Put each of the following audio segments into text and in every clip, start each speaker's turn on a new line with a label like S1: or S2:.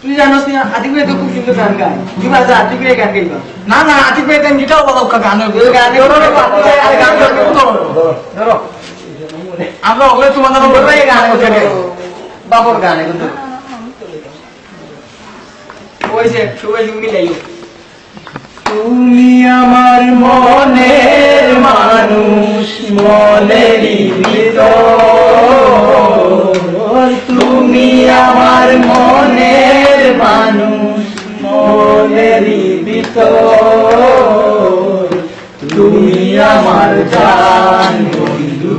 S1: তুই জানোস না আতিক ভাই তো খুব সুন্দর গান গায় তুই বাজা আতিক ভাই গান গাইবা
S2: না না আতিক ভাই গান গিটাও বাজাও গান
S1: গান
S2: ধরো আমরা ওগুলো তোমার নাম বলবো এই গান ওকে
S1: বাবর গান কিন্তু ওই যে সবাই মিলাইও
S2: তুমি আমার মনের মানুষ মনেরই ভিতর তুমি আমার মনের মানুষ মনেরই ভিতর তুমি আমার জান বন্ধু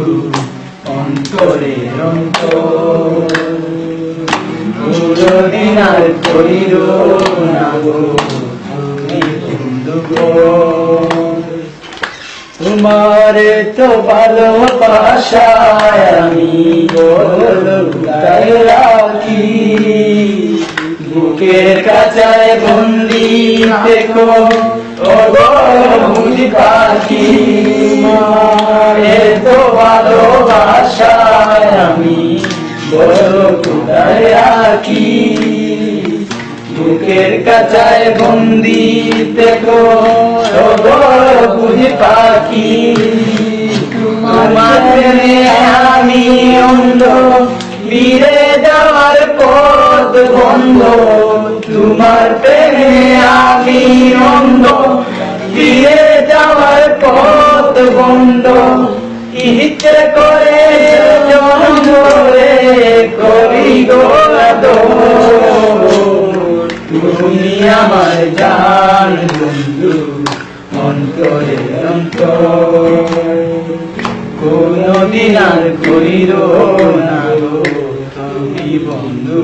S2: অন্তরের অন্তর কোনদিন আর করিল না গো তোমারে তো ভালোবাসায় আমি তাই রাখি বুকের কাছায় বন্দি দেখো বুঝি পাখি তো ভালোবাসায় আমি বলো কোথায় রাখি বুকের কাছায় বন্দি দেখো বুঝি পাখি তোমার প্রেমে আমি অন্ধ ফিরে যাওয়ার পথ বন্ধ তোমার প্রেমে আমি অন্ধ ফিরে যাওয়ার পথ বন্ধ ইচ্ছে করে জন্মরে করি গোলাদো তুমি আমার জান বন্ধু অন্তরে অন্তর কোনদিন আর করিল না তুমি বন্ধু